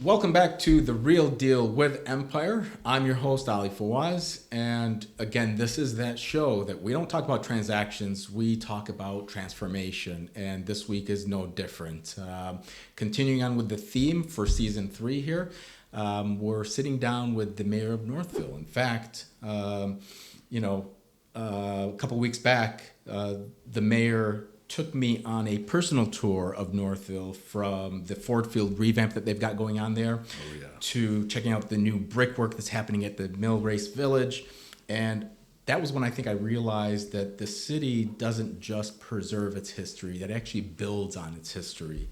Welcome back to The Real Deal with Empire. I'm your host, Ali Fawaz. And again, this is that show that we don't talk about transactions, we talk about transformation. And this week is no different. Continuing on with the theme for season 3 here, we're sitting down with the mayor of Northville. In fact, a couple weeks back, the mayor took me on a personal tour of Northville, from the Ford Field revamp that they've got going on there to checking out the new brickwork that's happening at the Mill Race Village. And that was when I think I realized that the city doesn't just preserve its history, that actually builds on its history.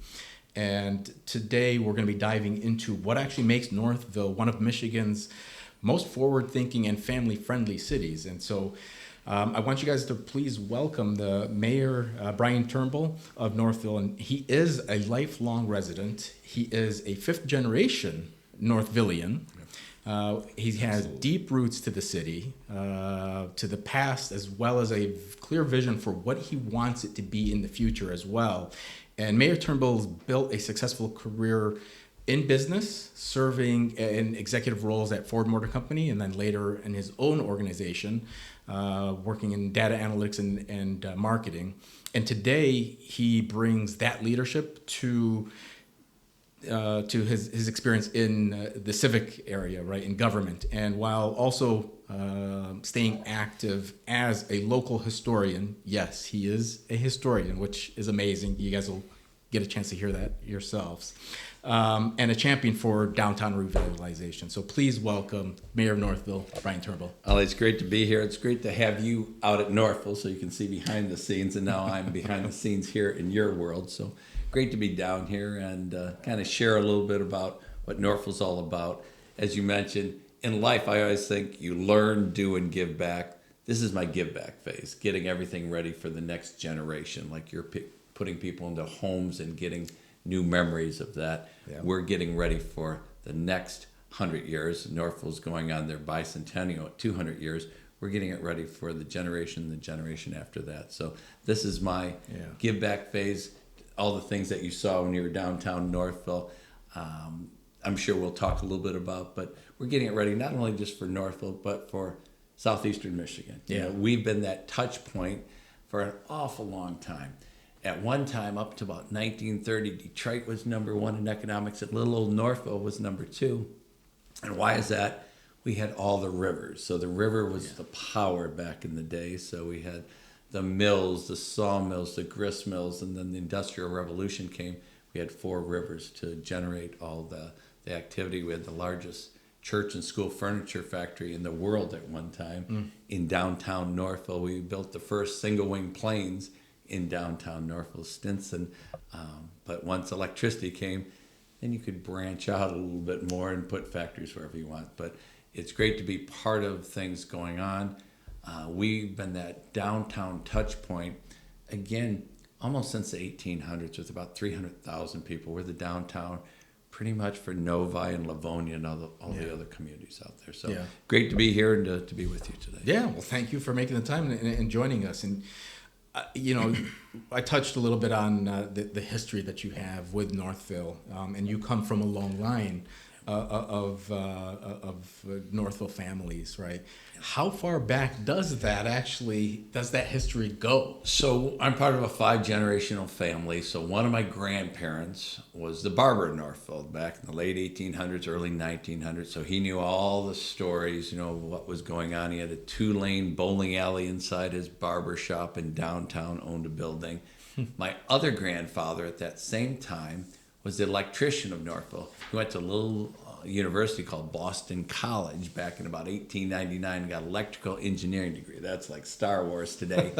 And today we're going to be diving into what actually makes Northville one of Michigan's most forward-thinking and family-friendly cities. And so I want you guys to please welcome the Mayor Brian Turnbull of Northville. And he is a lifelong resident. He is a fifth-generation Northvillian. He has deep roots to the city, to the past, as well as a clear vision for what he wants it to be in the future as well. And Mayor Turnbull's built a successful career in business, serving in executive roles at Ford Motor Company, and then later in his own organization, working in data analytics and marketing. And today he brings that leadership to his experience in the civic area, right, in government, and while also staying active as a local historian. Yes, he is a historian, which is amazing. You guys will get a chance to hear that yourselves. And a champion for downtown revitalization. So please welcome Mayor of Northville, Brian Turnbull. Ali, it's great to be here. It's great to have you out at Northville so you can see behind the scenes, and now I'm behind the scenes here in your world. So great to be down here and kind of share a little bit about what Northville's all about. As you mentioned, in life, I always think you learn, do, and give back. This is my give back phase, getting everything ready for the next generation, like you're putting people into homes and getting new memories of that. Yeah. We're getting ready for the next 100 years. Northville's going on their bicentennial at 200 years. We're getting it ready for the generation after that. So this is my give back phase. All the things that you saw when you were downtown Northville, I'm sure we'll talk a little bit about, but we're getting it ready not only just for Northville, but for southeastern Michigan. Yeah. You know, we've been that touch point for an awful long time. At one time, up to about 1930, Detroit was number 1 in economics, and little old Northville was number 2. And why is that? We had all the rivers. So the river was the power back in the day. So we had the mills, the sawmills, the grist mills, and then the Industrial Revolution came. We had 4 rivers to generate all the activity. We had the largest church and school furniture factory in the world at one time. In downtown Northville, we built the first single-wing planes in downtown Northville, Stinson. But once electricity came, then you could branch out a little bit more and put factories wherever you want. But it's great to be part of things going on. We've been that downtown touch point, again, almost since the 1800s, with about 300,000 people. We're the downtown pretty much for Novi and Livonia and all the other communities out there. So great to be here and to be with you today. Yeah, well, thank you for making the time and joining us. And I touched a little bit on the history that you have with Northville, and you come from a long line of Northville families, right? How far back does that history go? So I'm part of a 5-generational family. So one of my grandparents was the barber in Northville back in the late 1800s, early 1900s. So he knew all the stories, what was going on. He had a 2-lane bowling alley inside his barber shop in downtown, owned a building. My other grandfather at that same time was the electrician of Northville. He went to a little university called Boston College back in about 1899 and got an electrical engineering degree. That's like Star Wars today.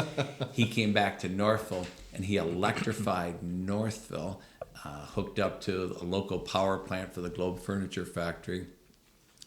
He came back to Northville and he electrified Northville, hooked up to a local power plant for the Globe Furniture Factory,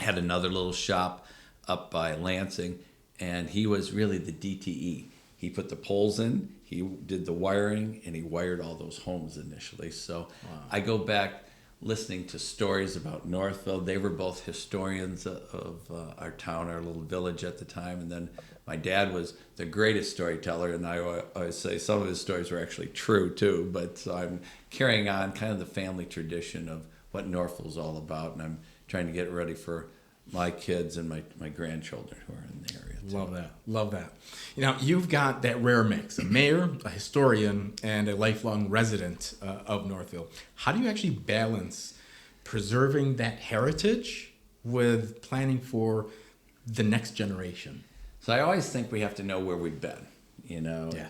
had another little shop up by Lansing, and he was really the DTE. He put the poles in, he did the wiring, and he wired all those homes initially. So I go back listening to stories about Northville. They were both historians of our town, our little village at the time. And then my dad was the greatest storyteller, and I always say some of his stories were actually true too. But so I'm carrying on kind of the family tradition of what Northville's all about, and I'm trying to get ready for my kids and my grandchildren who are in the area too. Love that. Love that. You know, you've got that rare mix, a mayor, a historian, and a lifelong resident of Northville. How do you actually balance preserving that heritage with planning for the next generation? So I always think we have to know where we've been, Yeah.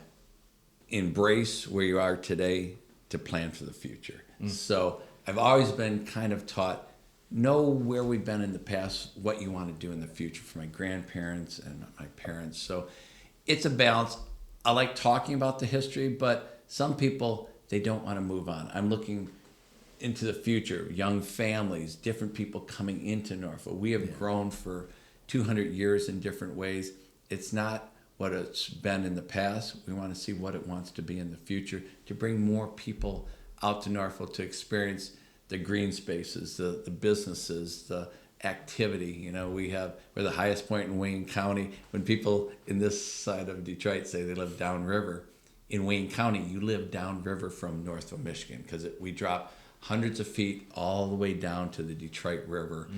Embrace where you are today to plan for the future. So I've always been kind of taught, know where we've been in the past, what you want to do in the future for my grandparents and my parents. So it's a balance. I like talking about the history, but some people, they don't want to move on. I'm looking into the future, young families, different people coming into Norfolk. We have grown for 200 years in different ways. It's not what it's been in the past. We want to see what it wants to be in the future, to bring more people out to Norfolk to experience the green spaces, the businesses, the activity. We're the highest point in Wayne County. When people in this side of Detroit say they live downriver, in Wayne County, you live downriver from Northville, Michigan, because we drop hundreds of feet all the way down to the Detroit River.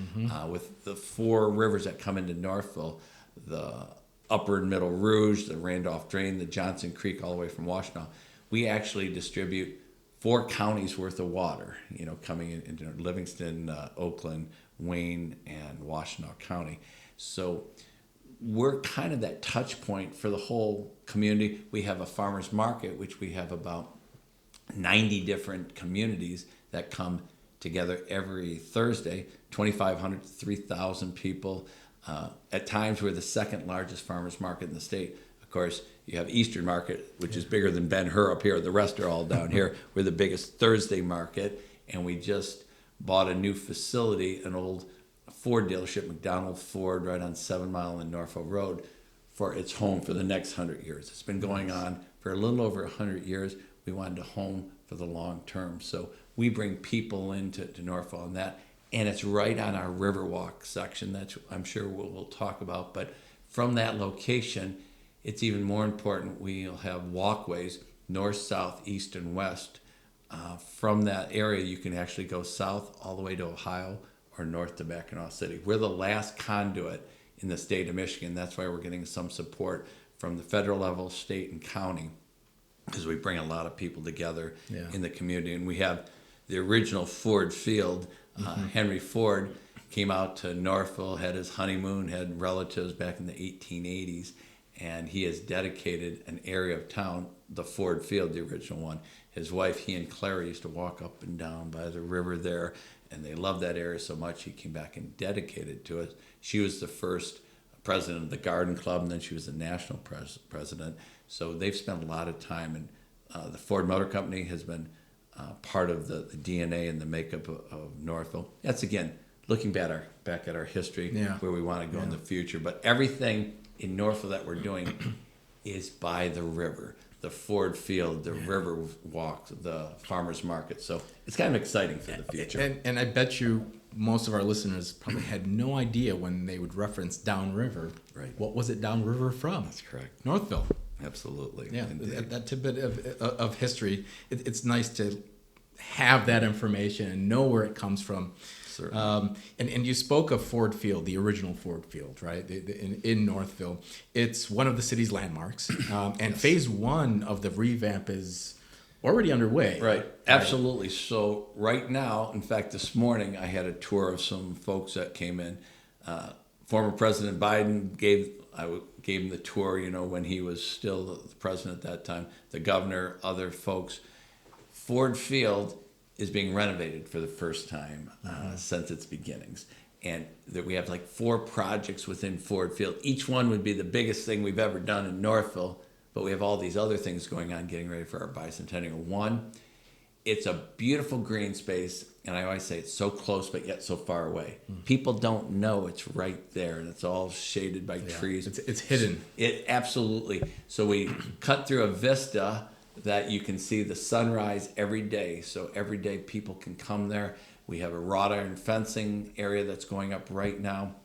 With the 4 rivers that come into Northville, the Upper and Middle Rouge, the Randolph Drain, the Johnson Creek, all the way from Washtenaw. We actually distribute 4 counties worth of water, coming into Livingston, Oakland, Wayne, and Washtenaw County. So we're kind of that touch point for the whole community. We have a farmer's market, which we have about 90 different communities that come together every Thursday, 2,500 to 3,000 people. At times, we're the second largest farmer's market in the state. Of course, you have Eastern Market, which is bigger than Ben-Hur up here. The rest are all down here. We're the biggest Thursday market, and we just bought a new facility, an old Ford dealership, McDonald Ford, right on 7 Mile and Norfolk Road, for its home for the next 100 years. It's been going on for a little over 100 years. We wanted a home for the long term. So we bring people into Norfolk on that, and it's right on our riverwalk section. That's, I'm sure we'll talk about. But from that location, it's even more important. We'll have walkways north, south, east, and west. From that area, you can actually go south all the way to Ohio or north to Mackinac City. We're the last conduit in the state of Michigan. That's why we're getting some support from the federal level, state, and county, because we bring a lot of people together in the community. And we have the original Ford Field. Henry Ford came out to Northville, had his honeymoon, had relatives back in the 1880s, and he has dedicated an area of town, the Ford Field, the original one. His wife, he and Claire, used to walk up and down by the river there, and they loved that area so much he came back and dedicated to it. She was the first president of the Garden Club, and then she was the national president. So they've spent a lot of time, and the Ford Motor Company has been part of the DNA and the makeup of Northville. That's, again, looking back at our history, where we want to go in the future. But everything in Northville that we're doing is by the river. The Ford Field, the river walk, the farmer's market. So it's kind of exciting for the future. And I bet you most of our listeners probably had no idea when they would reference downriver. Right. What was it downriver from? That's correct. Northville. Absolutely. Yeah, that tidbit of history, it's nice to have that information and know where it comes from. Certainly. And you spoke of Ford Field, the original Ford Field, right, in Northville. It's one of the city's landmarks, and phase 1 of the revamp is already underway. Right, absolutely. So right now, in fact, this morning, I had a tour of some folks that came in. Former President Biden gave him the tour, when he was still the president at that time, the governor, other folks. Ford Field is being renovated for the first time since its beginnings. And that we have like 4 projects within Ford Field. Each one would be the biggest thing we've ever done in Northville, but we have all these other things going on, getting ready for our bicentennial. One, it's a beautiful green space, and I always say it's so close but yet so far away. People don't know it's right there, and it's all shaded by trees. It's hidden. It absolutely. So we cut through a vista that you can see the sunrise every day. So every day people can come there. We have a wrought iron fencing area that's going up right now.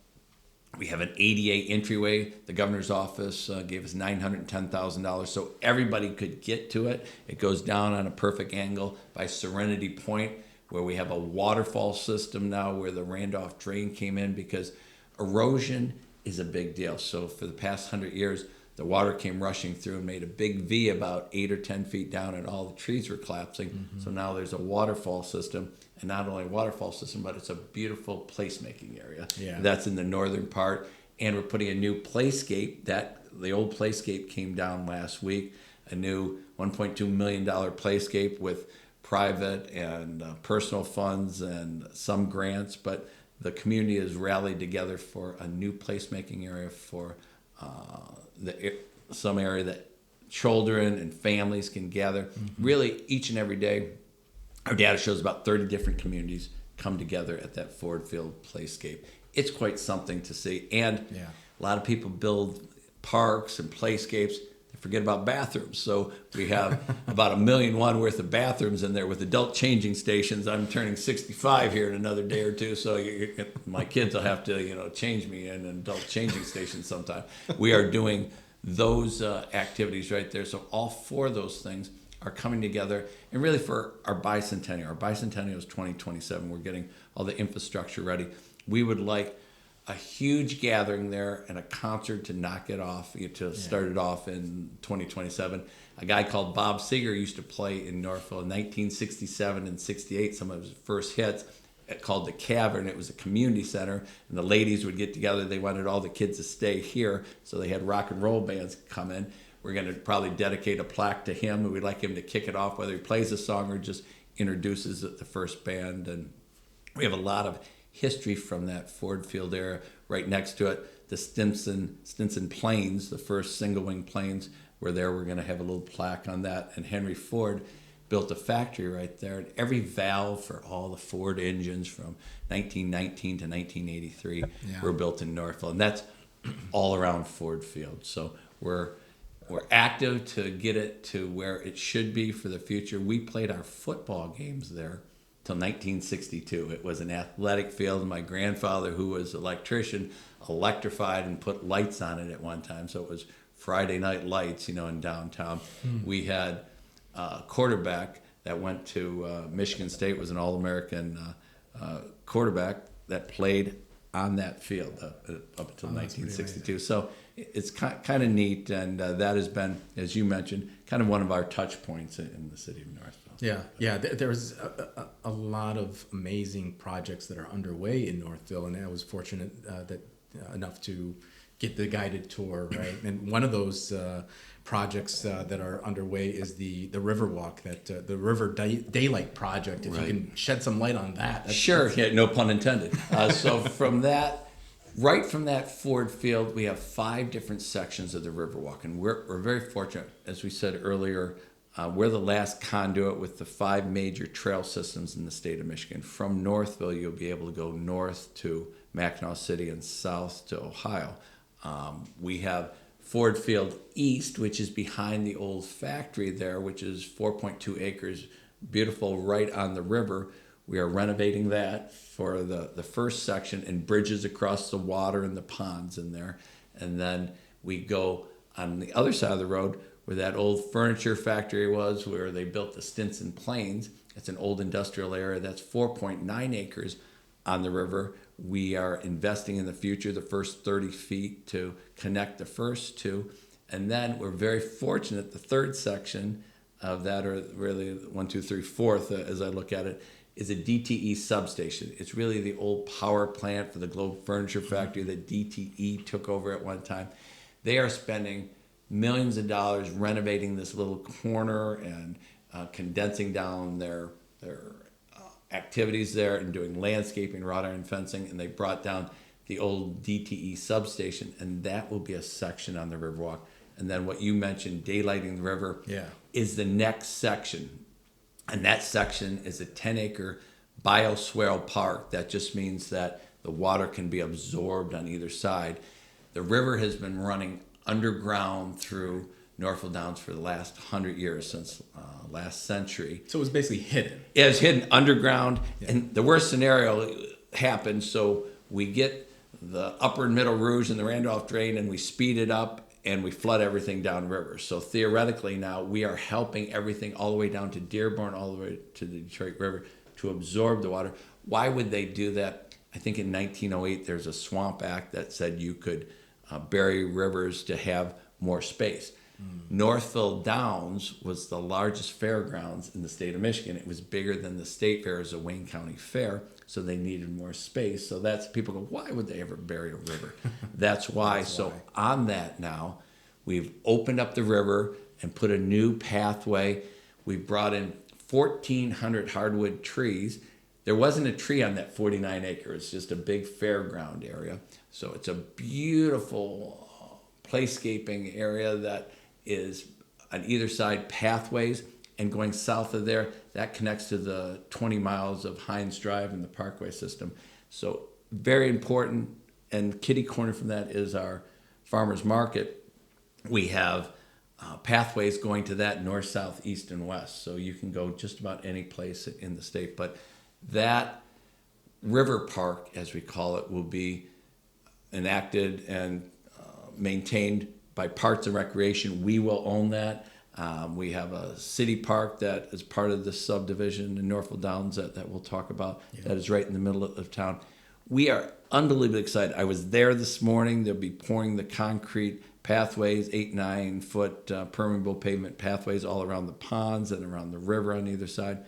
We have an ADA entryway. The governor's office gave us $910,000 so everybody could get to it. It goes down on a perfect angle by Serenity Point, where we have a waterfall system now where the Randolph drain came in, because erosion is a big deal. So for the past 100 years, the water came rushing through and made a big V about 8 or 10 feet down, and all the trees were collapsing. Mm-hmm. So now there's a waterfall system, and not only a waterfall system, but it's a beautiful placemaking area. Yeah. That's in the northern part, and we're putting a new playscape. The old playscape came down last week, a new $1.2 million playscape with private and personal funds and some grants, but the community has rallied together for a new placemaking area for some area that children and families can gather. Mm-hmm. Really, each and every day, our data shows about 30 different communities come together at that Ford Field playscape. It's quite something to see. And a lot of people build parks and playscapes. They forget about bathrooms. So we have about 1.1 million worth of bathrooms in there with adult changing stations. I'm turning 65 here in another day or two, so my kids will have to, change me in an adult changing station sometime. We are doing those activities right there. So all 4 of those things are coming together, and really for our bicentennial. Our bicentennial is 2027. We're getting all the infrastructure ready. We would like a huge gathering there and a concert to knock it off, to start it off in 2027. A guy called Bob Seger used to play in Northville in 1967 and 68, some of his first hits, called The Cavern. It was a community center, and the ladies would get together. They wanted all the kids to stay here, so they had rock and roll bands come in. We're going to probably dedicate a plaque to him, and we'd like him to kick it off, whether he plays a song or just introduces the first band. And we have a lot of history from that Ford Field era. Right next to it, the Stinson planes, the first single-wing planes were there. We're going to have a little plaque on that. And Henry Ford built a factory right there. And every valve for all the Ford engines from 1919 to 1983 were built in Northville. And that's all around Ford Field. So we're active to get it to where it should be for the future. We played our football games there till 1962. It was an athletic field. My grandfather, who was an electrician, electrified and put lights on it at one time. So it was Friday night lights, in downtown. We had a quarterback that went to Michigan State, was an All-American quarterback that played on that field up until 1962. So it's kind of neat, and that has been, as you mentioned, kind of one of our touch points in the city of Northville. Yeah. There's a lot of amazing projects that are underway in Northville, and I was fortunate enough to get the guided tour, right? And one of those projects that are underway is the riverwalk, the River Daylight project. If you can shed some light on that. Sure. Yeah, no pun intended. So from that, right from that Ford Field, we have 5 different sections of the Riverwalk, and we're very fortunate. As we said earlier, we're the last conduit with the 5 major trail systems in the state of Michigan. From Northville, you'll be able to go north to Mackinac City and south to Ohio. We have Ford Field East, which is behind the old factory there, which is 4.2 acres, beautiful, right on the river. We are renovating that for the first section, and bridges across the water and the ponds in there. And then we go on the other side of the road where that old furniture factory was, where they built the Stinson planes. It's an old industrial area. That's 4.9 acres on the river. We are investing in the future, the first 30 feet to connect the first 2. And then we're very fortunate, the third section of that, or really 1, 2, 3, fourth, as I look at it, is a DTE substation. It's really the old power plant for the Globe Furniture Factory that DTE took over at one time. They are spending millions of dollars renovating this little corner and condensing down their activities there and doing landscaping, wrought iron fencing, and they brought down the old DTE substation, and that will be a section on the Riverwalk. And then what you mentioned, daylighting the river, is the next section. And that section is a 10-acre bioswale park. That just means that the water can be absorbed on either side. The river has been running underground through Northville Downs for the last 100 years, since last century. So it was basically hidden. It was hidden underground, and the worst scenario happened. So we get the upper and middle Rouge and the Randolph drain, and we speed it up, and we flood everything downriver. So theoretically now we are helping everything all the way down to Dearborn, all the way to the Detroit River, to absorb the water. Why would they do that? I think in 1908 there's a Swamp Act that said you could bury rivers to have more space. Northville Downs was the largest fairgrounds in the state of Michigan. It was bigger than the state fair as a Wayne County fair, so they needed more space. So that's, people go, why would they ever bury a river? That's why. So on that now, we've opened up the river and put a new pathway. We've brought in 1,400 hardwood trees. There wasn't a tree on that 49 acres. It's just a big fairground area. So it's a beautiful playscaping area that is on either side pathways, and going south of there, that connects to the 20 miles of Hines Drive and the Parkway system. So very important. And kitty corner from that is our farmers market. We have pathways going to that north, south, east, and west. So you can go just about any place in the state. But that river park, as we call it, will be enacted and maintained by Parks and Recreation. We will own that. We have a city park that is part of this subdivision in Northville Downs that we'll talk about. Yeah. That is right in the middle of town. We are unbelievably excited. I was there this morning. They'll be pouring the concrete pathways, 8-9 foot permeable pavement pathways all around the ponds and around the river on either side.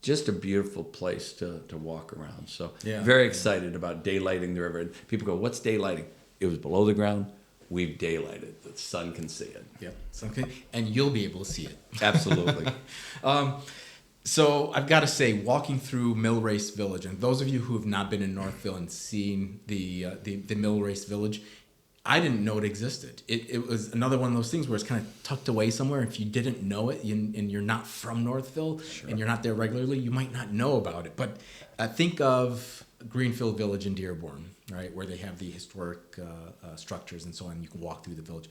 Just a beautiful place to walk around. So very excited about daylighting the river. And people go, what's daylighting? It was below the ground. We've daylighted. The sun can see it. Yep. And you'll be able to see it. Absolutely. So I've got to say, walking through Mill Race Village, and those of you who have not been in Northville and seen the Mill Race Village, I didn't know it existed. It was another one of those things where it's kind of tucked away somewhere. If you didn't know it and you're not from Northville and you're not there regularly, you might not know about it. But think of Greenfield Village in Dearborn, right, where they have the historic structures and so on. You can walk through the village.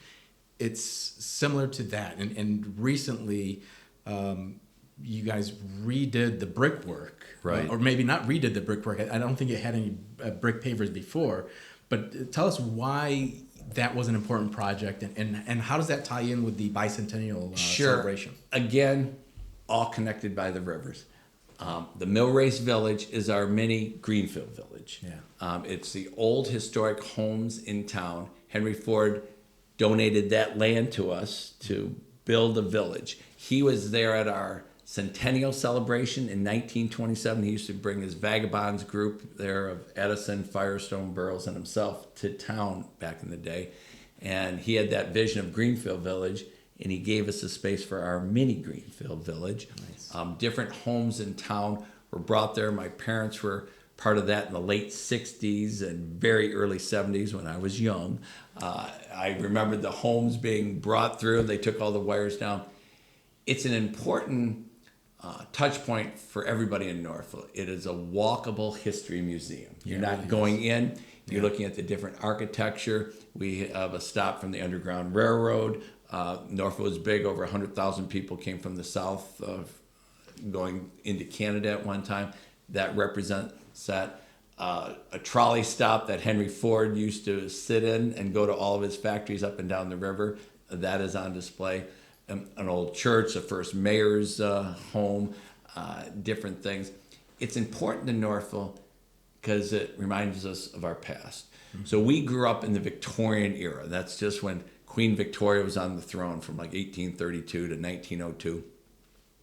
It's similar to that. And recently, you guys redid the brickwork. Right. Or maybe not redid the brickwork. I don't think it had any brick pavers before. But tell us why that was an important project, and how does that tie in with the bicentennial celebration? Again, all connected by the rivers. The Mill Race Village is our mini Greenfield Village. Yeah. It's the old historic homes in town. Henry Ford donated that land to us to build a village. He was there at our centennial celebration in 1927. He used to bring his vagabonds group there of Edison, Firestone, Burroughs, and himself to town back in the day. And he had that vision of Greenfield Village, and he gave us a space for our mini Greenfield Village. Nice. Different homes in town were brought there. My parents were part of that in the late 60s and very early 70s when I was young. I remember the homes being brought through. They took all the wires down. It's an important touch point for everybody in Northville. It is a walkable history museum. You're not going in. You're looking at the different architecture. We have a stop from the Underground Railroad. Northville was big. Over 100,000 people came from the south going into Canada at one time. That represents that. A trolley stop that Henry Ford used to sit in and go to all of his factories up and down the river. That is on display. An old church, the first mayor's home, different things. It's important to Northville because it reminds us of our past. Mm-hmm. So we grew up in the Victorian era. That's just when Queen Victoria was on the throne from like 1832 to 1902.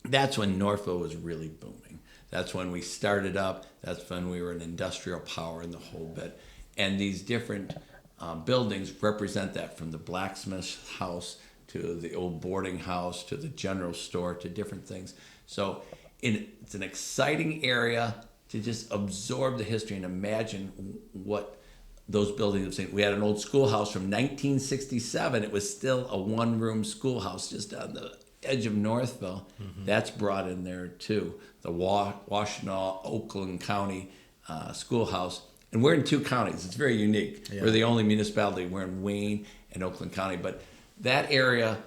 That's when Northville was really booming. That's when we started up. That's when we were an industrial power in the whole bit. And these different buildings represent that, from the blacksmith's house to the old boarding house, to the general store, to different things. So it's an exciting area to just absorb the history and imagine what those buildings have seen. We had an old schoolhouse from 1967. It was still a one-room schoolhouse just on the edge of Northville. Mm-hmm. That's brought in there too. The Washtenaw, Oakland County schoolhouse. And we're in two counties. It's very unique. Yeah. We're the only municipality. We're in Wayne and Oakland County. But that area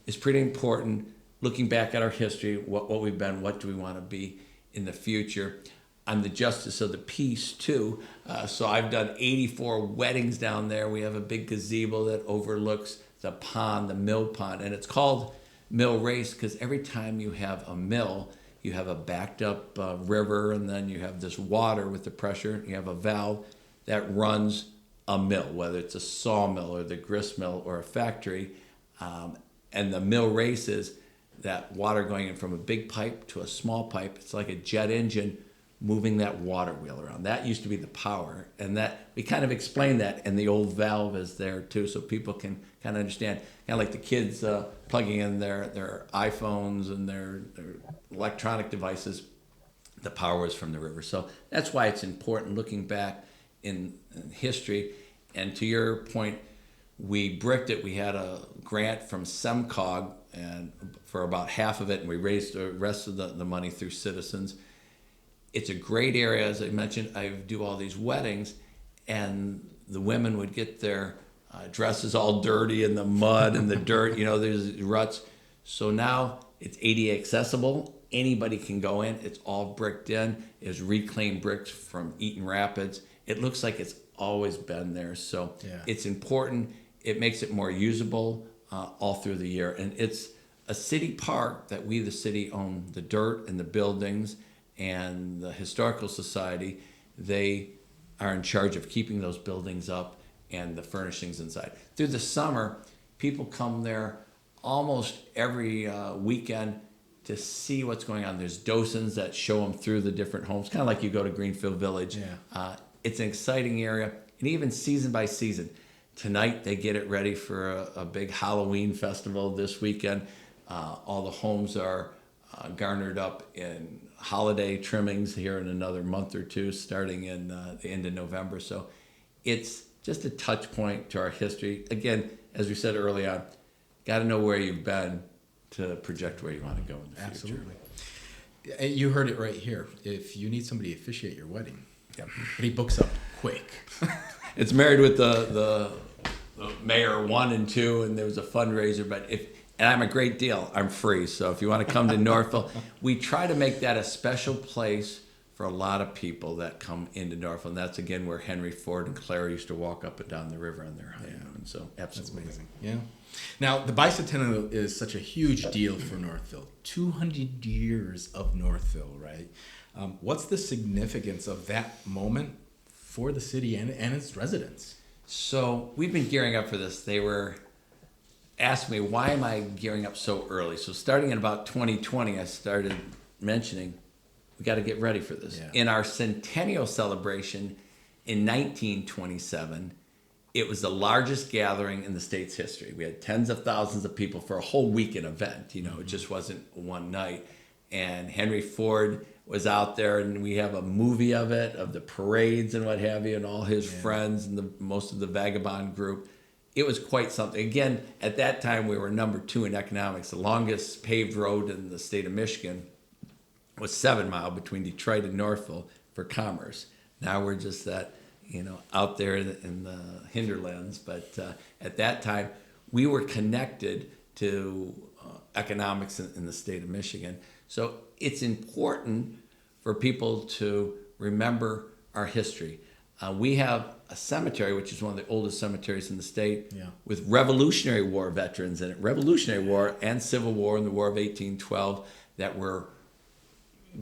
is pretty important, looking back at our history, what we've been, what do we want to be in the future. I'm the justice of the peace, too. So I've done 84 weddings down there. We have a big gazebo that overlooks the pond, the mill pond. And it's called Mill Race because every time you have a mill, you have a backed up river, and then you have this water with the pressure. You have a valve that runs a mill, whether it's a sawmill or the grist mill or a factory. And the mill races that water going in from a big pipe to a small pipe. It's like a jet engine moving that water wheel around. That used to be the power, and that we kind of explained that, and the old valve is there too, so people can kind of understand. Kind of like the kids plugging in their iPhones and their electronic devices. The power is from the river, so that's why it's important looking back in history. And to your point, we bricked it. We had a grant from SEMCOG and for about half of it, and we raised the rest of the money through citizens. It's a great area. As I mentioned, I do all these weddings, and the women would get their dresses all dirty in the mud and the dirt, there's ruts. So now it's ADA accessible. Anybody can go in. It's all bricked in. It's reclaimed bricks from Eaton Rapids. It looks like it's always been there. So It's important. It makes it more usable all through the year. And it's a city park that we, the city, own the dirt and the buildings, and the Historical Society, they are in charge of keeping those buildings up and the furnishings inside. Through the summer, people come there almost every weekend to see what's going on. There's docents that show them through the different homes, kind of like you go to Greenfield Village. It's an exciting area, and even season by season. Tonight, they get it ready for a big Halloween festival this weekend. All the homes are garnered up in holiday trimmings here in another month or two, starting in the end of November. So it's just a touch point to our history. Again, as we said early on, got to know where you've been to project where you want to go in the future. Absolutely. You heard it right here. If you need somebody to officiate your wedding, he books up quick. It's married with the Mayor 1 and 2, and there was a fundraiser, and I'm a great deal. I'm free. So if you want to come to Northville, we try to make that a special place for a lot of people that come into Northville. And that's, again, where Henry Ford and Claire used to walk up and down the river on their honeymoon. So absolutely. That's amazing. Yeah. Now, the bicentennial is such a huge deal for Northville. 200 years of Northville, right? What's the significance of that moment for the city and its residents? So we've been gearing up for this. They were asked me, why am I gearing up so early? So starting in about 2020, I started mentioning, we got to get ready for this. In our centennial celebration in 1927, it was the largest gathering in the state's history. We had tens of thousands of people for a whole weekend event. It just wasn't one night. And Henry Ford was out there, and we have a movie of it, of the parades and what have you, and all his friends and most of the vagabond group. It was quite something. Again, at that time, we were number 2 in economics. The longest paved road in the state of Michigan was 7 Mile between Detroit and Northville for commerce. Now we're just that, out there in the hinterlands. But at that time, we were connected to economics in the state of Michigan. So it's important for people to remember our history. We have a cemetery, which is one of the oldest cemeteries in the state, with Revolutionary War veterans in it. Revolutionary War and Civil War and the War of 1812 that we're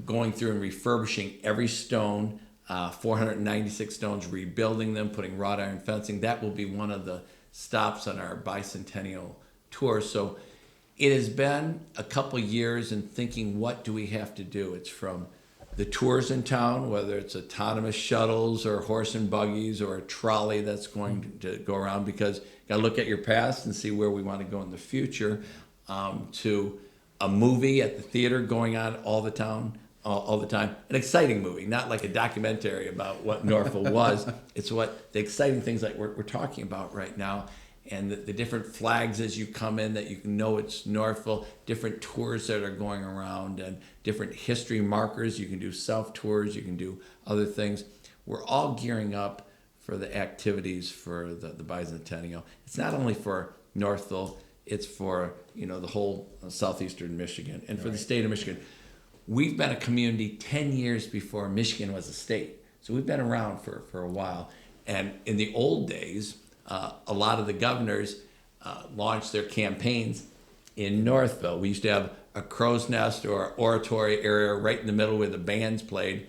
going through and refurbishing every stone, 496 stones, rebuilding them, putting wrought iron fencing. That will be one of the stops on our bicentennial tour. So it has been a couple years in thinking, what do we have to do? It's from the tours in town, whether it's autonomous shuttles or horse and buggies or a trolley that's going to go around, because you got to look at your past and see where we want to go in the future, to a movie at the theater going on all the time, an exciting movie, not like a documentary about what Northville was. It's what the exciting things like we're talking about right now. And the different flags as you come in that you can know it's Northville, different tours that are going around, and different history markers. You can do self-tours, you can do other things. We're all gearing up for the activities for the bicentennial. It's not only for Northville, it's for the whole southeastern Michigan and for the state of Michigan. We've been a community 10 years before Michigan was a state. So we've been around for a while. And in the old days, a lot of the governors launched their campaigns in Northville. We used to have a crow's nest or oratory area right in the middle where the bands played,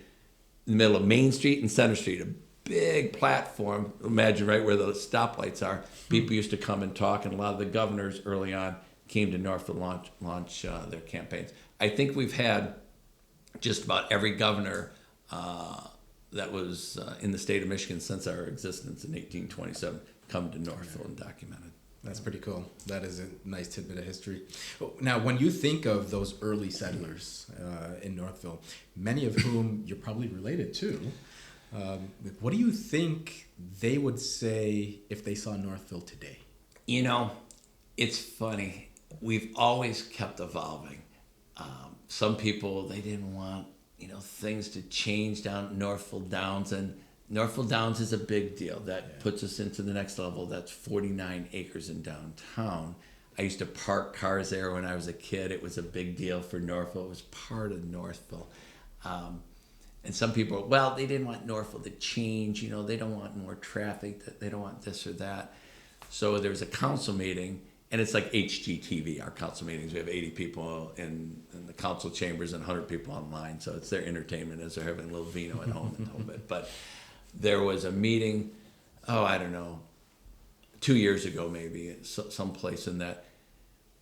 in the middle of Main Street and Center Street, a big platform. Imagine right where the stoplights are. People used to come and talk, and a lot of the governors early on came to Northville launch their campaigns. I think we've had just about every governor that was in the state of Michigan since our existence in 1827 come to Northville and documented. That's pretty cool. That is a nice tidbit of history. Now, when you think of those early settlers in Northville, many of whom you're probably related to, what do you think they would say if they saw Northville today? You know, it's funny. We've always kept evolving. Some people, they didn't want, things to change down at Northville Downs, and Northville Downs is a big deal. That puts us into the next level. That's 49 acres in downtown. I used to park cars there when I was a kid. It was a big deal for Northville. It was part of Northville. And some people, well, they didn't want Northville to change. They don't want more traffic. They don't want this or that. So there was a council meeting, and it's like HGTV, our council meetings. We have 80 people in the council chambers and 100 people online. So it's their entertainment as they're having a little vino at home and a little bit. But there was a meeting, I don't know, 2 years ago maybe, someplace in that.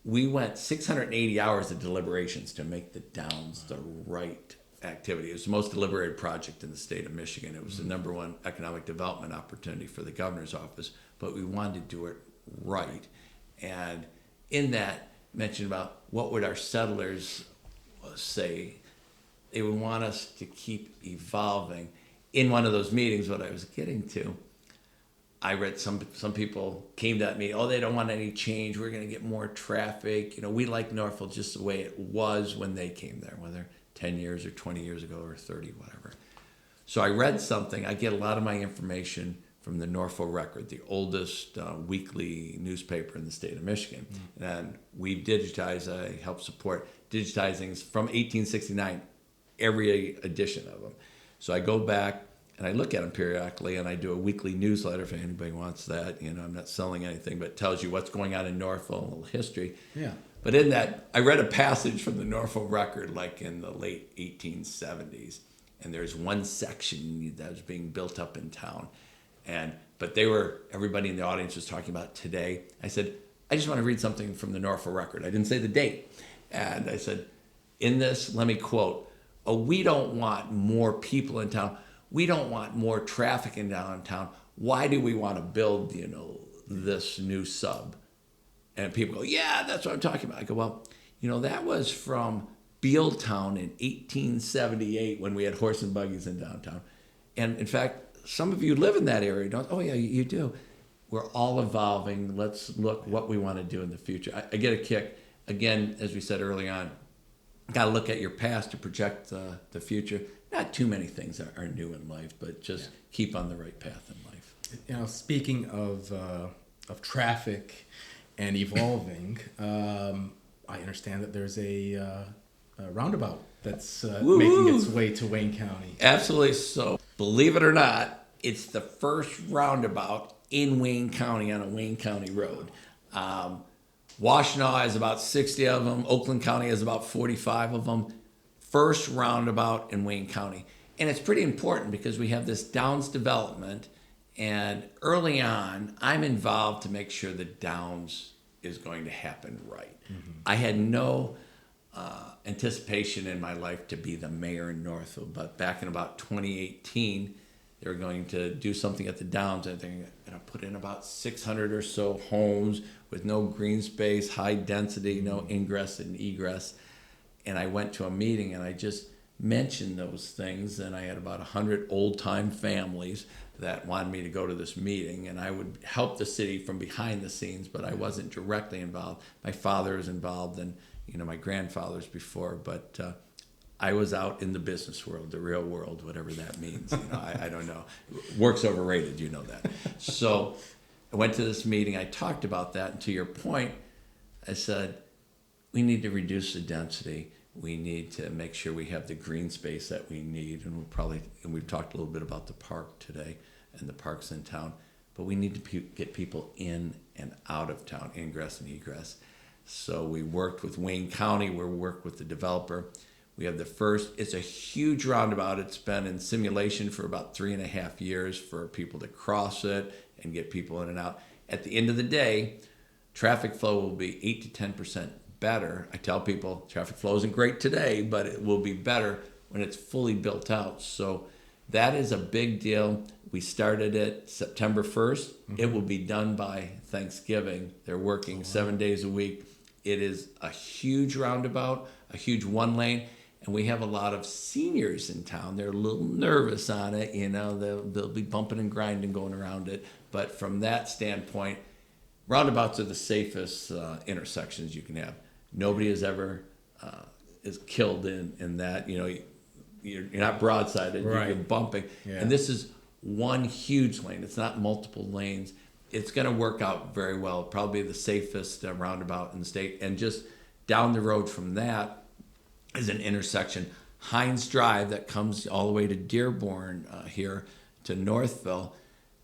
We went 680 hours of deliberations to make the Downs the right activity. It was the most deliberated project in the state of Michigan. It was the number one economic development opportunity for the governor's office, but we wanted to do it right. And in that, mentioned about what would our settlers say. They would want us to keep evolving. In one of those meetings, what I was getting to, I read some people came to me, they don't want any change. We're going to get more traffic. We like Northville just the way it was when they came there, whether 10 years or 20 years ago or 30, whatever. So I read something. I get a lot of my information from the Northville Record, the oldest weekly newspaper in the state of Michigan. And we've digitized, I help support digitizing from 1869, every edition of them. So I go back and I look at them periodically, and I do a weekly newsletter if anybody wants that. I'm not selling anything, but it tells you what's going on in Northville, a little history. Yeah. But in that, I read a passage from the Northville Record like in the late 1870s, and there's one section that was being built up in town. But everybody in the audience was talking about today. I said, I just want to read something from the Northville Record. I didn't say the date. And I said, in this, let me quote, we don't want more people in town. We don't want more traffic in downtown. Why do we want to build, this new sub? And people go, yeah, that's what I'm talking about. I go, well, that was from Bealtown in 1878 when we had horse and buggies in downtown. And in fact, some of you live in that area, don't? Oh, yeah, you do. We're all evolving. Let's look what we want to do in the future. I get a kick. Again, as we said early on, got to look at your past to project the future. Not too many things are new in life, but just keep on the right path in life. Speaking of traffic and evolving, I understand that there's a roundabout that's making its way to Wayne County. Absolutely. So, believe it or not, it's the first roundabout in Wayne County on a Wayne County road. Washtenaw has about 60 of them. Oakland County has about 45 of them. First roundabout in Wayne County. And it's pretty important because we have this Downs development, and early on, I'm involved to make sure the Downs is going to happen right. Mm-hmm. I had no anticipation in my life to be the mayor in Northville, but back in about 2018, they were going to do something at the Downs, and they're going to put in about 600 or so homes with no green space, high density, no ingress and egress. And I went to a meeting, and I just mentioned those things, and I had about 100 old-time families that wanted me to go to this meeting, and I would help the city from behind the scenes, but I wasn't directly involved. My father was involved, and my grandfather's before, but I was out in the business world, the real world, whatever that means. I don't know. Work's overrated, you know that. So I went to this meeting. I talked about that, and to your point, I said, we need to reduce the density. We need to make sure we have the green space that we need, and we've talked a little bit about the park today and the parks in town, but we need to get people in and out of town, ingress and egress. So we worked with Wayne County, we worked with the developer. We have the first, it's a huge roundabout. It's been in simulation for about 3.5 years for people to cross it and get people in and out. At the end of the day, traffic flow will be 8 to 10% better. I tell people traffic flow isn't great today, but it will be better when it's fully built out. So that is a big deal. We started it September 1st. Mm-hmm. It will be done by Thanksgiving. They're working 7 days a week. It is a huge roundabout, a huge one lane. And we have a lot of seniors in town. They're a little nervous on it. You know, they'll be bumping and grinding going around it. But from that standpoint, roundabouts are the safest intersections you can have. Nobody has ever is killed in that. You know, you're not broadsided, right. You're bumping. Yeah. And this is one huge lane. It's not multiple lanes. It's going to work out very well. Probably the safest roundabout in the state. And just down the road from that is an intersection, Hines Drive, that comes all the way to Dearborn here to Northville.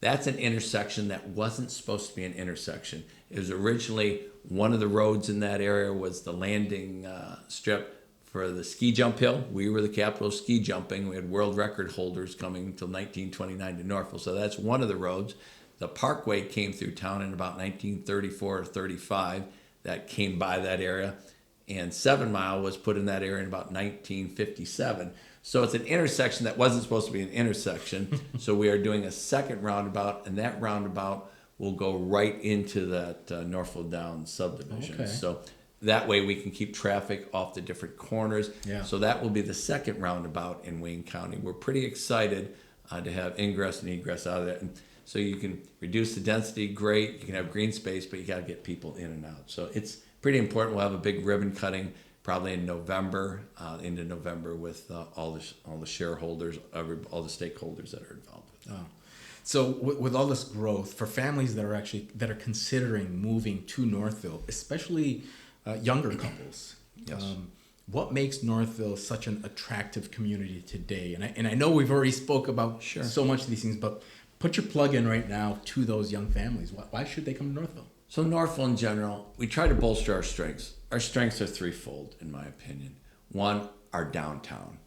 That's an intersection that wasn't supposed to be an intersection. It was originally one of the roads in that area was the landing strip for the ski jump hill. We were the capital of ski jumping. We had world record holders coming until 1929 to Northville. So that's one of the roads. The Parkway came through town in about 1934 or 35. That came by that area. And 7 Mile was put in that area in about 1957. So it's an intersection that wasn't supposed to be an intersection. So we are doing a second roundabout, and that roundabout will go right into that Northville Downs subdivision. Okay. So that way we can keep traffic off the different corners. Yeah. So that will be the second roundabout in Wayne County. We're pretty excited to have ingress and egress out of that. And so you can reduce the density, great. You can have green space, but you got to get people in and out. So it's pretty important. We'll have a big ribbon cutting probably in November, into November with all the shareholders, all the stakeholders that are involved with that. Oh. So with all this growth, for families that are considering moving to Northville, especially younger couples, yes. What makes Northville such an attractive community today? And I know we've already spoke about so much of these things, but put your plug in right now to those young families. Why should they come to Northville? So Northville in general, we try to bolster our strengths. Our strengths are threefold, in my opinion. One, our downtown.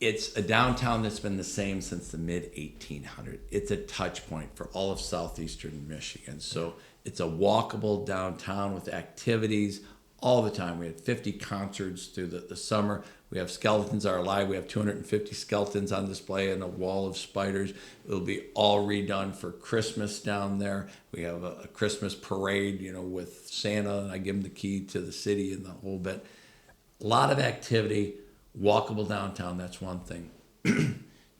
It's a downtown that's been the same since the mid-1800s. It's a touch point for all of southeastern Michigan. So it's a walkable downtown with activities all the time. We had 50 concerts through the summer. We have Skeletons Are Alive. We have 250 skeletons on display and a wall of spiders. It'll be all redone for Christmas down there. We have a Christmas parade, with Santa, and I give him the key to the city and the whole bit. A lot of activity, walkable downtown, that's one thing.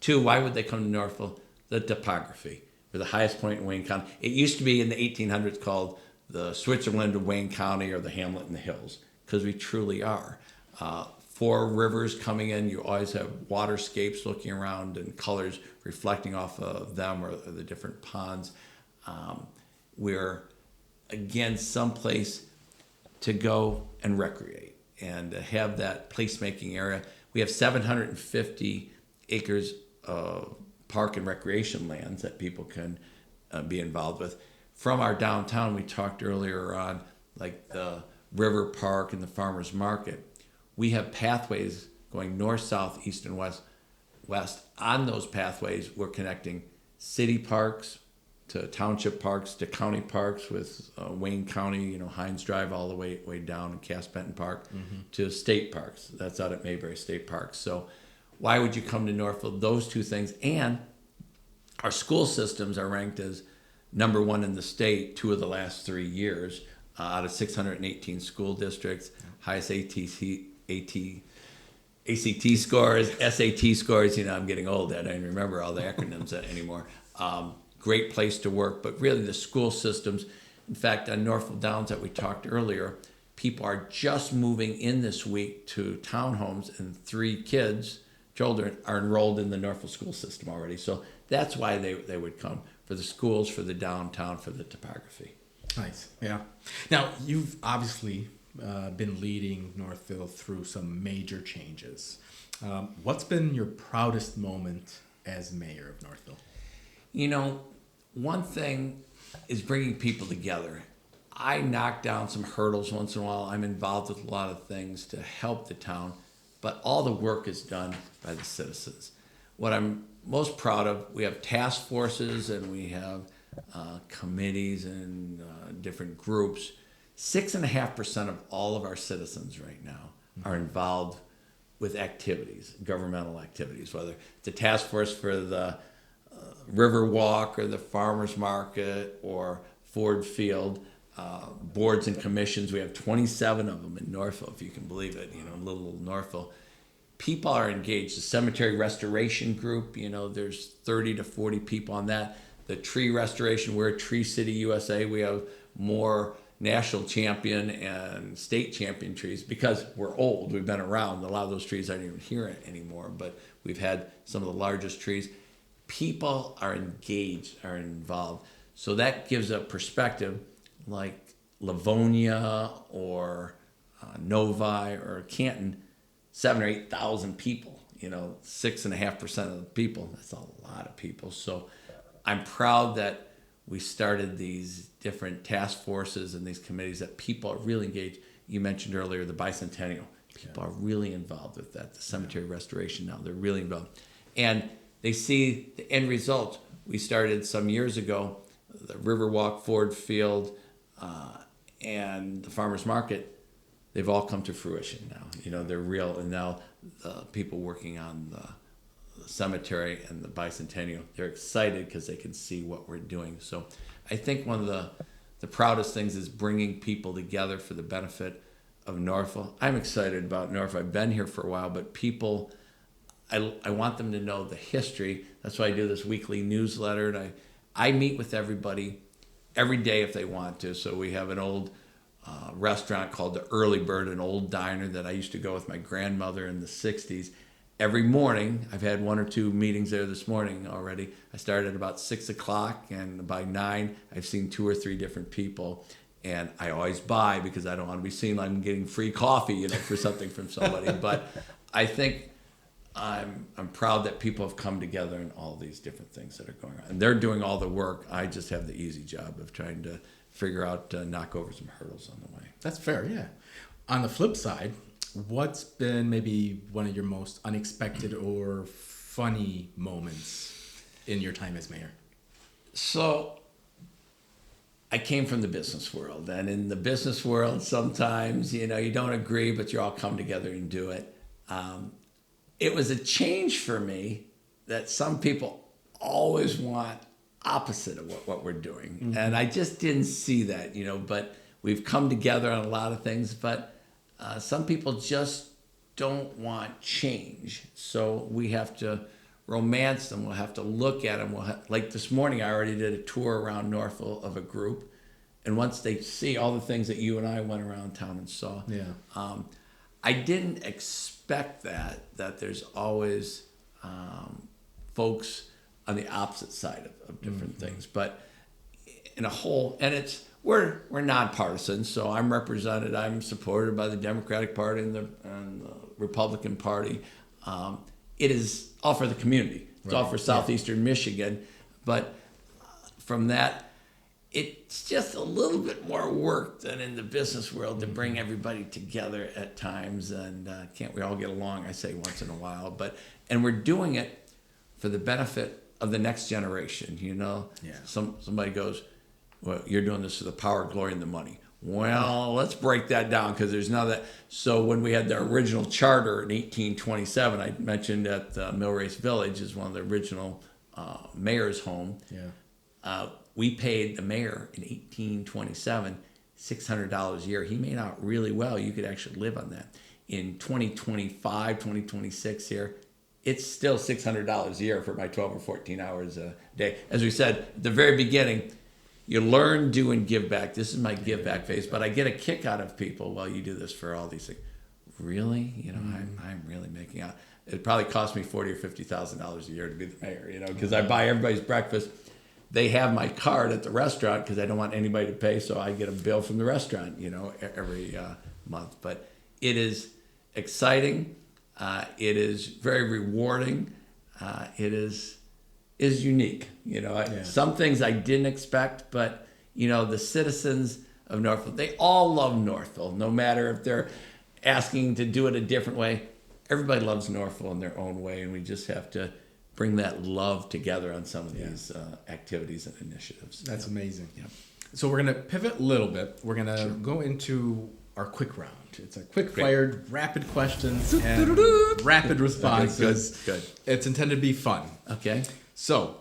Two, why would they come to Northville? The topography. We're the highest point in Wayne County. It used to be in the 1800s called the Switzerland of Wayne County or the Hamlet in the Hills, because we truly are. 4 rivers coming in, you always have waterscapes looking around and colors reflecting off of them or the different ponds. We're, again, someplace to go and recreate and have that placemaking area. We have 750 acres of park and recreation lands that people can be involved with. From our downtown, we talked earlier on, like the River Park and the Farmers Market. We have pathways going north, south, east, and west. On those pathways, we're connecting city parks to township parks to county parks with Wayne County, Hines Drive all the way down in Cass Benton Park to state parks. That's out at Mayberry State Park. So why would you come to Northville? Those two things. And our school systems are ranked as number 1 in the state 2 of the last 3 years out of 618 school districts, highest ACT scores, SAT scores. I'm getting old. I don't remember all the acronyms anymore. Great place to work, but really the school systems. In fact, on Northville Downs that we talked earlier, people are just moving in this week to townhomes, and 3 children are enrolled in the Northville school system already. So that's why they would come, for the schools, for the downtown, for the topography. Nice, yeah. Now, you've obviously been leading Northville through some major changes. What's been your proudest moment as mayor of Northville? One thing is bringing people together. I knock down some hurdles once in a while. I'm involved with a lot of things to help the town, but all the work is done by the citizens. What I'm most proud of, we have task forces and we have committees and different groups. 6.5% of all of our citizens right now are involved with activities, governmental activities, whether it's a task force for the riverwalk or the farmer's market or Ford Field, boards and commissions. We have 27 of them in Northville, if you can believe it, little Northville. People are engaged. The cemetery restoration group, there's 30 to 40 people on that. The tree restoration, we're a Tree City USA. We have more national champion and state champion trees because we're old. We've been around. A lot of those trees aren't even here anymore, but we've had some of the largest trees. People are engaged, are involved. So that gives a perspective like Livonia or Novi or Canton, 7,000 or 8,000 people, 6.5% of the people. That's a lot of people. So I'm proud that we started these different task forces and these committees that people are really engaged. You mentioned earlier the bicentennial. People are really involved with that. The cemetery restoration now, they're really involved. And they see the end result. We started some years ago, the Riverwalk, Ford Field, and the farmer's market. They've all come to fruition now. They're real. And now the people working on the cemetery and the bicentennial, they're excited because they can see what we're doing. So I think one of the proudest things is bringing people together for the benefit of Northville. I'm excited about Northville. I've been here for a while, but people, I want them to know the history. That's why I do this weekly newsletter. And I meet with everybody every day if they want to. So we have an old restaurant called the Early Bird, an old diner that I used to go with my grandmother in the 60s. Every morning, I've had 1 or 2 meetings there this morning already. I started at about 6 o'clock, and by 9, I've seen 2 or 3 different people. And I always buy because I don't want to be seen like I'm getting free coffee, for something from somebody. But I think I'm proud that people have come together in all these different things that are going on. And they're doing all the work. I just have the easy job of trying to figure out, knock over some hurdles on the way. That's fair, yeah. On the flip side, what's been maybe one of your most unexpected or funny moments in your time as mayor? So I came from the business world, and in the business world, sometimes, you don't agree, but you all come together and do it. It was a change for me that some people always want opposite of what we're doing. Mm-hmm. And I just didn't see that, but we've come together on a lot of things, but some people just don't want change. So we have to romance them. We'll have to look at them. Like this morning, I already did a tour around Northville of a group. And once they see all the things that you and I went around town and saw, I didn't expect that there's always folks on the opposite side of different things. But in a whole, and we're nonpartisan, so I'm represented, I'm supported by the Democratic Party and the Republican Party. It is all for the community. It's all for Southeastern Michigan. But from that, it's just a little bit more work than in the business world to bring everybody together at times. And can't we all get along, I say once in a while. And we're doing it for the benefit of the next generation, Somebody goes, well, you're doing this for the power, glory, and the money. Well, let's break that down because there's none of that. So when we had the original charter in 1827, I mentioned at Millrace Village is one of the original mayor's home. Yeah. We paid the mayor in 1827 $600 a year. He made out really well. You could actually live on that. In 2025, 2026 here, it's still $600 a year for my 12 or 14 hours a day. As we said at the very beginning, you learn, do, and give back. This is my give back phase, but I get a kick out of people while you do this for all these things. Really? I'm really making out. It probably cost me $40,000 or $50,000 a year to be the mayor, because I buy everybody's breakfast. They have my card at the restaurant because I don't want anybody to pay, so I get a bill from the restaurant, every month. But it is exciting. It is very rewarding. It is unique. Some things I didn't expect, but the citizens of Northville. They all love Northville, no matter if they're asking to do it a different way. Everybody loves Northville in their own way, and we just have to bring that love together on some of these activities and initiatives. That's amazing. Yeah. So we're going to pivot a little bit. We're going to go into our quick round. It's a quick-fired, rapid questions and rapid responses. Okay, good. It's intended to be fun. Okay. So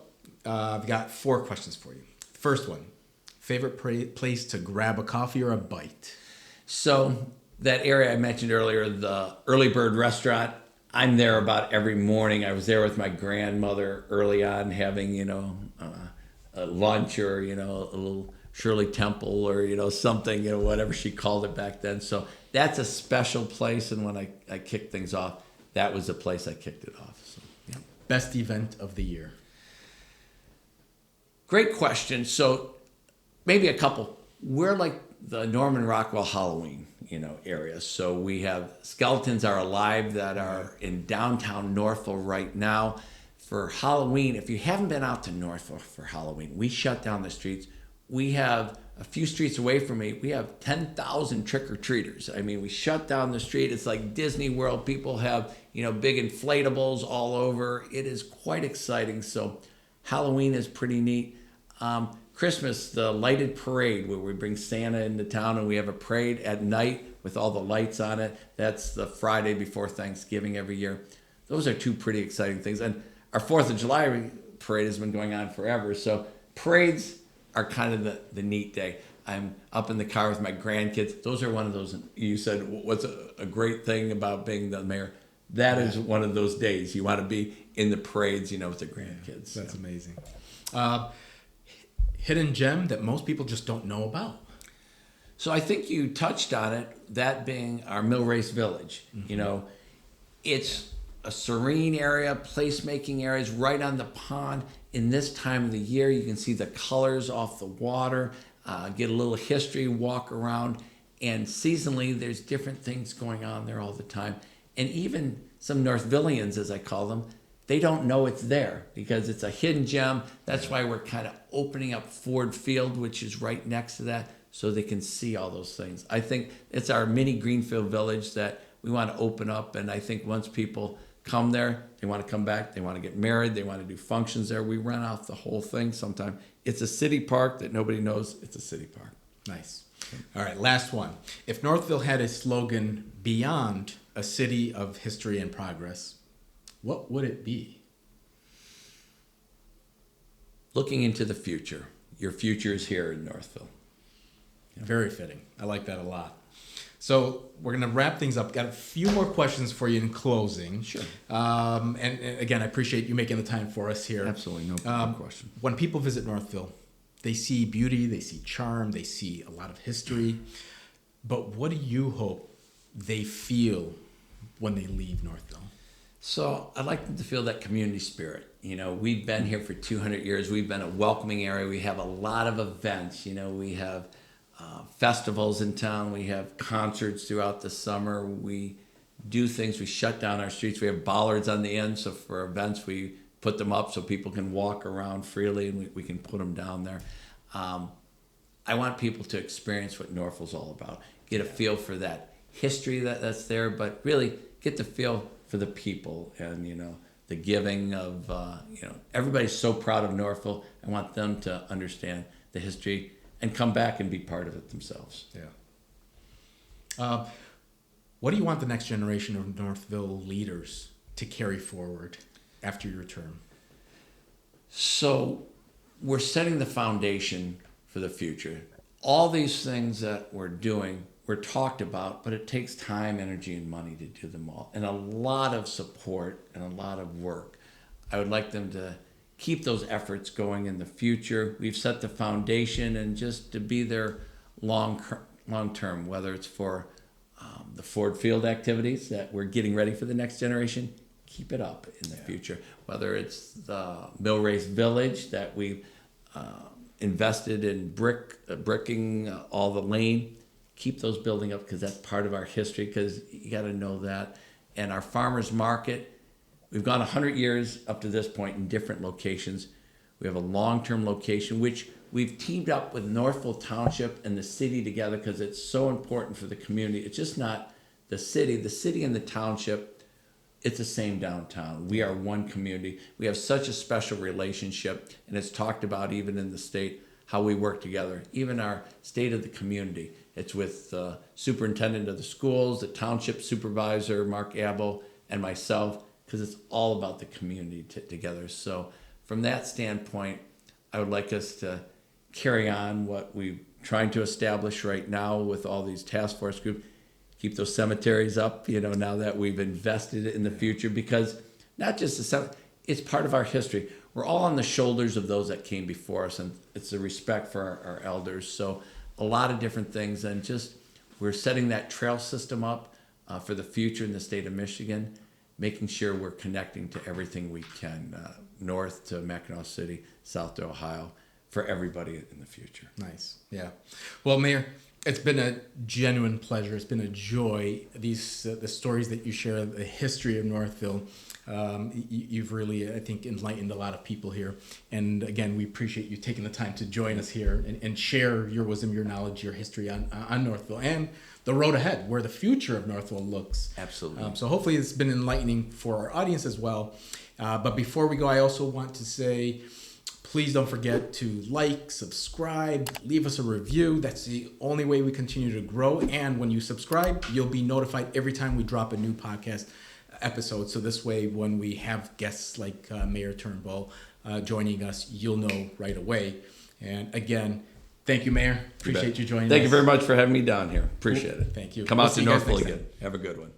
I've got 4 questions for you. First one, favorite place to grab a coffee or a bite? So that area I mentioned earlier, the Early Bird Restaurant, I'm there about every morning. I was there with my grandmother early on having, a lunch or, a little Shirley Temple or, something, whatever she called it back then. So that's a special place. And when I kicked things off, that was the place I kicked it off. So, yeah. Best event of the year? Great question. So maybe a couple. We're like the Norman Rockwell Halloween, area. So we have Skeletons Are Alive that are in downtown Northville right now. For Halloween, if you haven't been out to Northville for Halloween, we shut down the streets. We have a few streets away from me, we have 10,000 trick-or-treaters. I mean, we shut down the street. It's like Disney World. People have, big inflatables all over. It is quite exciting. So Halloween is pretty neat. Christmas, the lighted parade where we bring Santa into town and we have a parade at night with all the lights on it. That's the Friday before Thanksgiving every year. Those are 2 pretty exciting things. And our 4th of July parade has been going on forever. So parades are kind of the neat day. I'm up in the car with my grandkids. Those are one of those, you said, what's a great thing about being the mayor? That is one of those days. You want to be in the parades, with the grandkids. That's amazing. Hidden gem that most people just don't know about? So I think you touched on it, that being our Millrace Village. Mm-hmm. It's a serene area, placemaking areas right on the pond. In this time of the year, you can see the colors off the water, get a little history, walk around. And seasonally, there's different things going on there all the time. And even some Northvillians, as I call them, they don't know it's there because it's a hidden gem. That's why we're kind of opening up Ford Field, which is right next to that, so they can see all those things. I think it's our mini Greenfield Village that we want to open up. And I think once people come there, they want to come back, they want to get married, they want to do functions there. We rent out the whole thing sometime. It's a city park that nobody knows it's a city park. Nice. All right, last one. If Northville had a slogan beyond a city of history and progress, what would it be? Looking into the future. Your future is here in Northville. Very fitting. I like that a lot. So we're going to wrap things up. Got a few more questions for you in closing. Sure. And again, I appreciate you making the time for us here. Absolutely, no question. When people visit Northville, they see beauty, they see charm, they see a lot of history. But what do you hope they feel when they leave Northville? So I'd like them to feel that community spirit. We've been here for 200 years. We've been a welcoming area. We have a lot of events. We have festivals in town. We have concerts throughout the summer. We do things. We shut down our streets. We have bollards on the end. So for events, we put them up so people can walk around freely and we can put them down there. I want people to experience what Northville's all about. Get a feel for that history that's there, but really get the feel for the people and, the giving of, everybody's so proud of Northville. I want them to understand the history and come back and be part of it themselves. Yeah. What do you want the next generation of Northville leaders to carry forward after your term? So we're setting the foundation for the future. All these things that we're doing were talked about, but it takes time, energy, and money to do them all, and a lot of support and a lot of work. I would like them to keep those efforts going in the future. We've set the foundation, and just to be there long term, whether it's for the Ford Field activities that we're getting ready for the next generation, keep it up in the future. Whether it's the Millrace Village that we've invested in bricking all the lane, keep those building up because that's part of our history, because you got to know that. And our farmers market, we've gone 100 years up to this point in different locations. We have a long-term location, which we've teamed up with Northville Township and the city together because it's so important for the community. It's just not the city and the township. It's the same downtown. We are one community. We have such a special relationship, and it's talked about even in the state how we work together. Even our state of the community. It's with the superintendent of the schools, the township supervisor, Mark Abel, and myself, because it's all about the community together. So from that standpoint, I would like us to carry on what we're trying to establish right now with all these task force groups. Keep those cemeteries up, now that we've invested in the future, because not just the cemetery, it's part of our history. We're all on the shoulders of those that came before us, and it's the respect for our elders. So a lot of different things, and just we're setting that trail system up for the future in the state of Michigan, making sure we're connecting to everything we can, north to Mackinac City, south to Ohio, for everybody in the future. Nice. Yeah. Well, Mayor, it's been a genuine pleasure. It's been a joy. The stories that you share, the history of Northville, you've really, I think, enlightened a lot of people here. And again, we appreciate you taking the time to join us here and share your wisdom, your knowledge, your history on Northville and the road ahead, where the future of Northville looks. Absolutely. So hopefully it's been enlightening for our audience as well. But before we go, I also want to say, please don't forget to like, subscribe, leave us a review. That's the only way we continue to grow. And when you subscribe, you'll be notified every time we drop a new podcast episode. So this way, when we have guests like Mayor Turnbull joining us, you'll know right away. And again, thank you, Mayor. Appreciate you joining us. Thank you very much for having me down here. Appreciate it. Thank you. Come out to Northville again. Have a good one.